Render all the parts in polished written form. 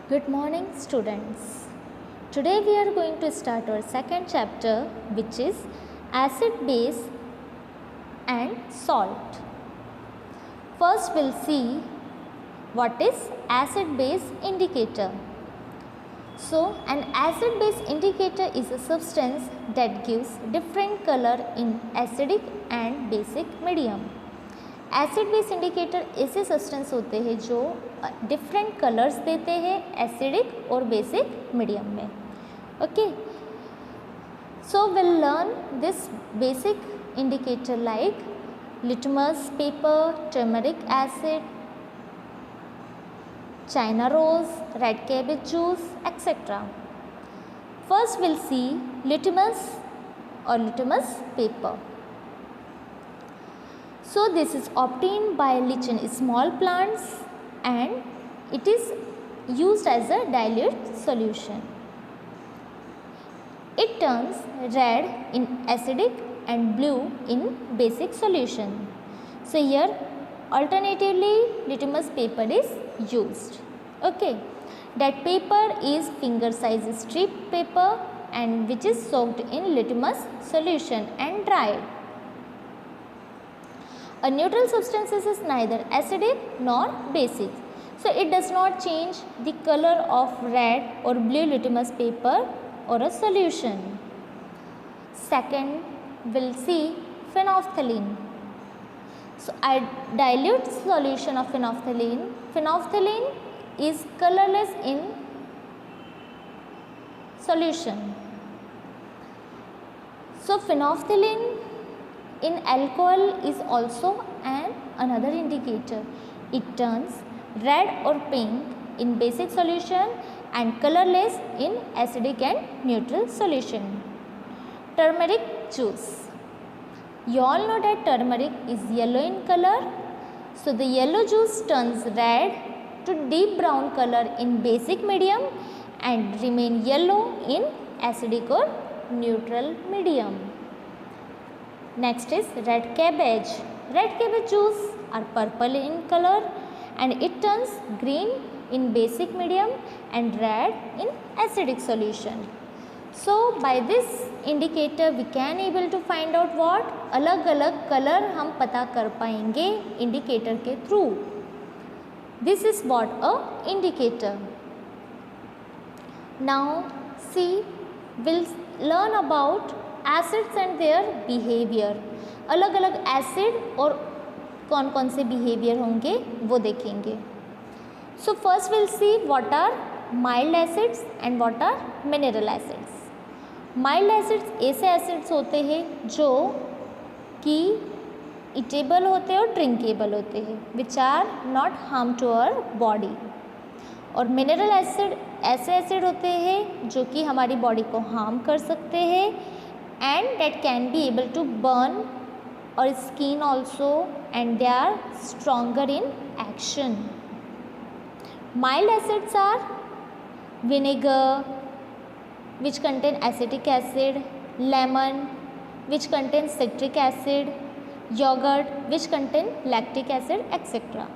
Good morning, students. Today we are going to start our second chapter, which is acid, base and salt. First we'll see what is acid base indicator. So an acid base indicator is a substance that gives different color in acidic and basic medium. Acid base indicator ऐसे substance होते हैं जो different colours देते हैं acidic और basic medium में. Okay, so will learn this basic indicator like litmus paper, turmeric acid, China rose, red cabbage juice etcetera. First will see litmus और litmus paper. So this is obtained by lichen small plants and it is used as a dilute solution. It turns red in acidic and blue in basic solution. So here alternatively litmus paper is used. Okay, that paper is finger size strip paper and which is soaked in litmus solution and dried. A neutral substance is neither acidic nor basic, so it does not change the color of red or blue litmus paper or a solution. Second, we'll see phenolphthalein. So a dilute solution of phenolphthalein. Phenolphthalein is colorless in solution. So phenolphthalein in alcohol is also another indicator. It turns red or pink in basic solution and colorless in acidic and neutral solution. Turmeric juice. You all know that turmeric is yellow in color. So the yellow juice turns red to deep brown color in basic medium and remain yellow in acidic or neutral medium. Next is red cabbage. Red cabbage juice are purple in color and it turns green in basic medium and red in acidic solution. So by this indicator we can able to find out what अलग अलग color हम पता कर पाएंगे indicator के through. This is what a indicator. Now see, we'll learn about acids and their behaviour. अलग अलग acid और कौन कौन से बिहेवियर होंगे वो देखेंगे. So first will see what are mild acids and what are mineral acids. Mild acids ऐसे एसिड्स होते हैं जो कि ईटेबल होते हैं और ड्रिंकेबल होते हैं, which are not harm to our body. और मिनरल एसिड ऐसे एसिड होते हैं जो कि हमारी बॉडी को हार्म कर सकते हैं and that can be able to burn our skin also and they are stronger in action. Mild acids are vinegar which contain acetic acid, lemon which contains citric acid, yogurt which contain lactic acid etc.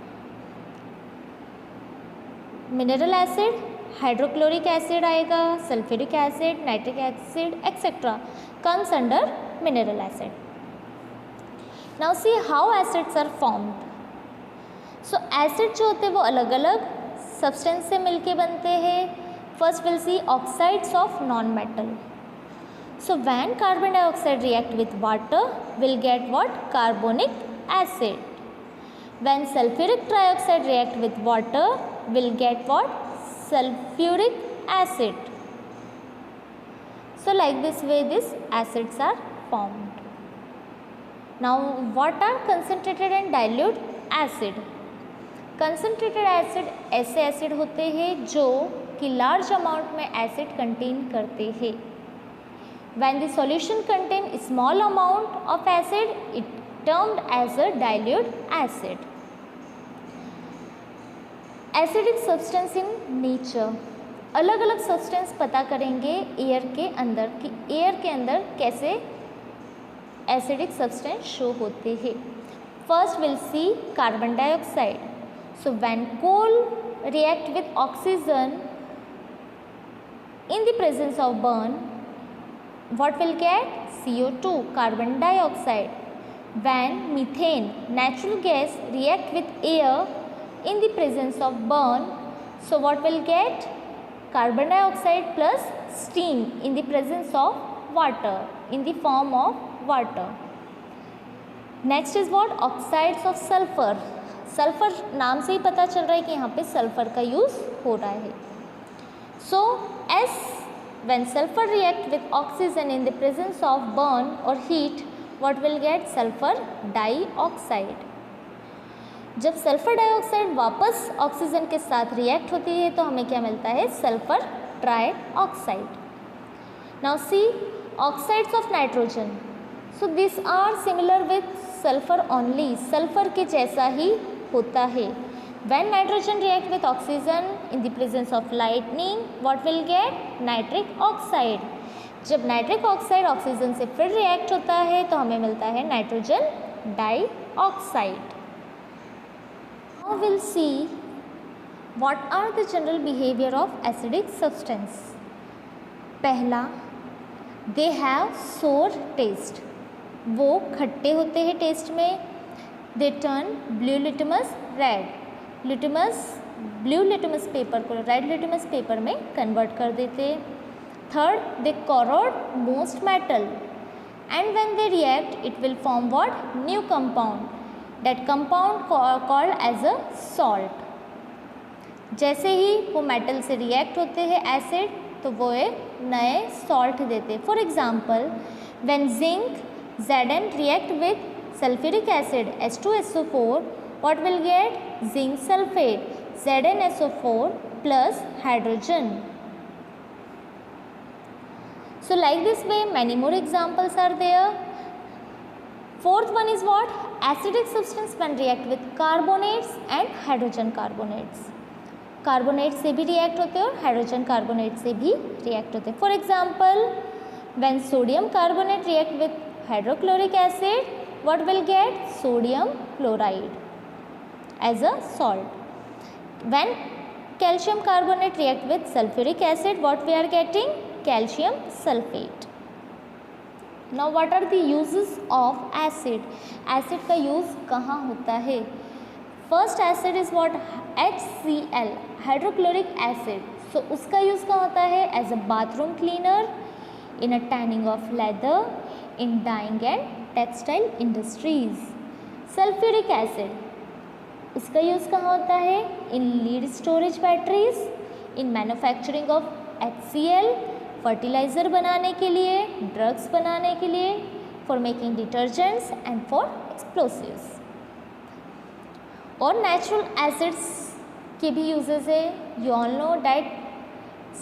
Mineral acid hydrochloric acid आएगा, sulphuric acid, nitric acid etcetera comes under mineral acid. Now see how acids are formed. So acid जो होते हैं वो अलग अलग substance से मिलके बनते हैं. First we'll see oxides of non-metal. So when carbon dioxide react with water, we'll get what? Carbonic acid. When sulfuric trioxide react with water, we'll get what? Sulfuric acid. So like this way these acids are formed. Now what are concentrated and dilute acid? Concentrated acid ऐसे acid होते हैं जो कि large amount में acid contain करते हैं. When the solution contain small amount of acid, it termed as a dilute acid. Acidic substance in nature. अलग अलग सब्सटेंस पता करेंगे एयर के अंदर कि एयर के अंदर कैसे एसिडिक सब्सटेंस शो होते हैं. First will C carbon dioxide. So when coal react with oxygen, In the presence of burn, what will get? CO2, carbon dioxide. When methane, natural gas, react with air in the presence of burn, so what will get? Carbon dioxide plus steam in the presence of water, in the form of water. Next is what? Oxides of sulphur. Sulphur नाम से ही पता चल रहा है कि यहाँ पे sulphur का यूज़ हो रहा है. So as when sulphur react with oxygen in the presence of burn और heat, what will get? Sulphur dioxide. जब सल्फर डाइऑक्साइड वापस ऑक्सीजन के साथ रिएक्ट होती है तो हमें क्या मिलता है? Sulphur trioxide. Now see oxides of nitrogen. So this are similar with sulphur only. Sulphur के जैसा ही होता है. When nitrogen react with oxygen in the presence of lightning, what will get? Nitric oxide. जब नाइट्रिक ऑक्साइड ऑक्सीजन से फिर react होता है तो हमें मिलता है nitrogen dioxide. Now will see what are the general behaviour of acidic substance. पहला, दे हैव सोर टेस्ट. वो खट्टे होते हैं टेस्ट में. They turn blue litmus red. Blue litmus paper को रेड लिटमस पेपर में कन्वर्ट कर देते. Third, they corrode most metal and when they react it will form what? New compound. That compound called as a salt. जैसे ही वो metal से react होते हैं एसिड, तो वो एक नए सॉल्ट देते. For example, when zinc Zn react with sulfuric acid H2SO4, what will get? Zinc sulfate ZnSO4 plus hydrogen. So like this way many more examples are there. Fourth one is what? Acidic substance when react with carbonates and hydrogen carbonates. Carbonate से भी react होते हैं और hydrogen carbonate से भी react होते हैं. For example, when sodium carbonate react with hydrochloric acid, what will get? Sodium chloride as a salt. When calcium carbonate react with sulfuric acid, what we are getting? Calcium sulfate. Now what are the uses of acid? Acid का use कहाँ होता है? First acid is what? HCl, hydrochloric acid. So उसका use कहाँ होता है? As a bathroom cleaner, in a tanning of leather, in dyeing and textile industries. Sulfuric acid, उसका use कहाँ होता है? In lead storage batteries, in manufacturing of HCl, fertilizer बनाने के लिए, drugs बनाने के लिए, for making detergents and for explosives. और natural acids के भी uses है. You all know that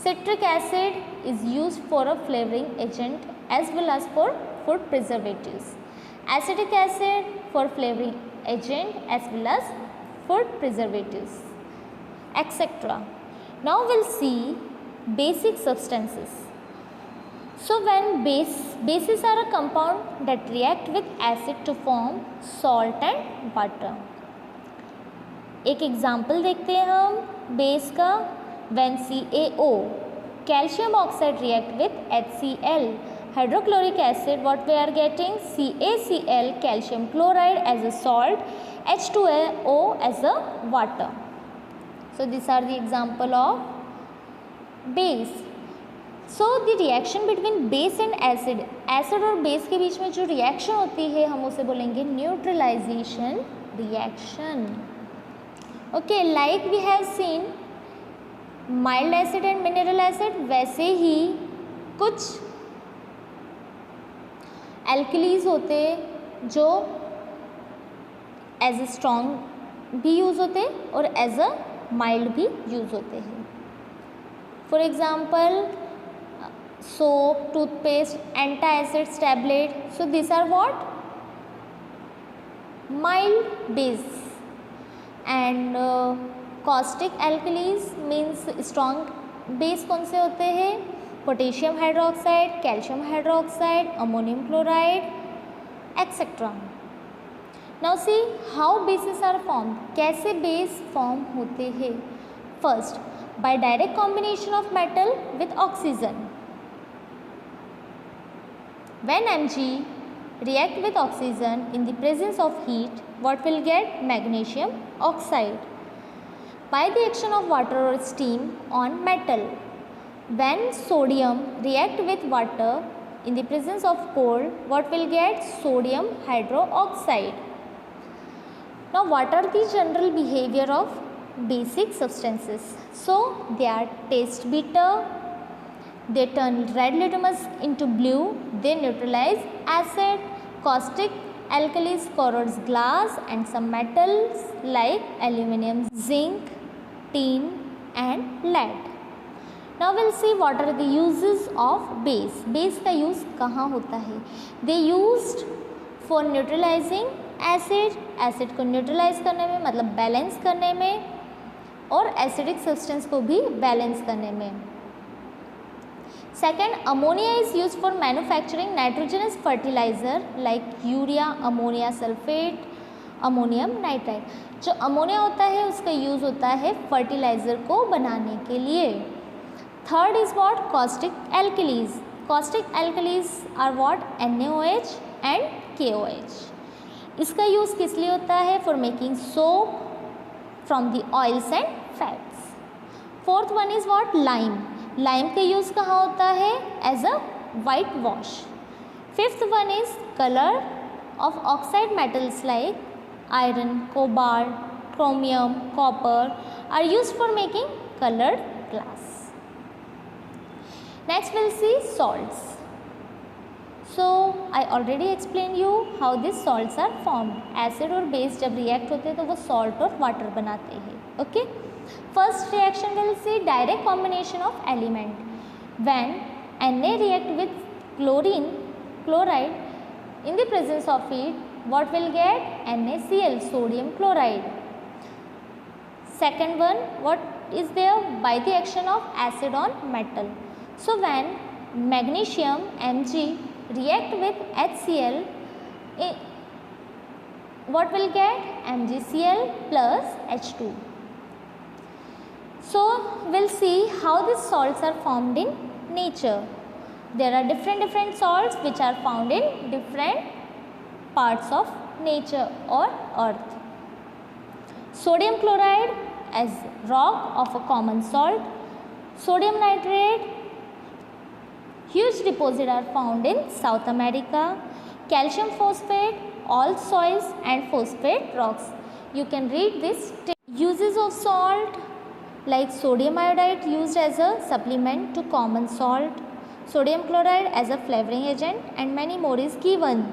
citric acid is used for a flavoring agent as well as for food preservatives. Acetic acid for flavoring agent as well as food preservatives, etc. Now we'll see basic substances. So when bases are a compound that react with acid to form salt and water. एक example देखते हैं हम base का. When CaO, calcium oxide react with HCl, hydrochloric acid, what we are getting? CaCl, calcium chloride as a salt, H2O as a water. So these are the example of base. So the reaction between base and acid, acid और base के बीच में जो reaction होती है हम उसे बोलेंगे neutralization reaction. Okay, like we have seen mild acid and mineral acid, वैसे ही कुछ एल्कलीज होते जो एज ए स्ट्रॉन्ग भी यूज़ होते और एज अ माइल्ड भी यूज़ होते हैं. For example soap, toothpaste, antacids tablet. So this are what? Mild base. And caustic alkalis means strong base कौन से होते हैं? Potassium hydroxide, calcium hydroxide, ammonium chloride, etcetera. Now see how bases are form. कैसे base form होते हैं? First, by direct combination of metal with oxygen. When Mg react with oxygen in the presence of heat, what will get? Magnesium oxide. By the action of water or steam on metal. When sodium react with water in the presence of cold, what will get? Sodium hydroxide. Now, what are the general behavior of basic substances? So, they are taste bitter, they turn red litmus into blue, they neutralize acid, caustic alkalis corrodes glass and some metals like aluminum, zinc, tin and lead. Now we'll see what are the uses of base. Base का use कहाँ होता है? They used for neutralizing acid, acid को neutralize करने में मतलब balance करने में और acidic substance को भी balance करने में. Second, ammonia is used for manufacturing nitrogenous fertilizer like urea, ammonia sulfate, ammonium nitrate. जो अमोनिया होता है उसका यूज़ होता है फर्टिलाइज़र को बनाने के लिए. Third is what? Caustic alkalis. Caustic alkalis are what? NaOH and KOH. इसका यूज़ किस लिए होता है? For making soap from the oils and fats. Fourth one is what? Lime. Lime का यूज़ कहाँ होता है? As a white wash. Fifth one is color of oxide metals like iron, cobalt, chromium, copper are used for making colored glass. Next we'll see salts. So I already explained you how these salts are formed. Acid और base जब react होते हैं तो वो salt और water बनाते हैं. Okay. First reaction we'll see direct combination of element. When Na react with chloride in the presence of heat, what will get? NaCl, sodium chloride. Second one, what is there? By the action of acid on metal. So when magnesium Mg react with HCl, what will get? MgCl plus H2. So we'll see how these salts are formed in nature. There are different salts which are found in different parts of nature or earth. Sodium chloride as rock of a common salt. Sodium nitrate, huge deposits are found in South America. Calcium phosphate, all soils and phosphate rocks. You can read this. Uses of salt like sodium iodide used as a supplement to common salt. Sodium chloride as a flavoring agent and many more is given.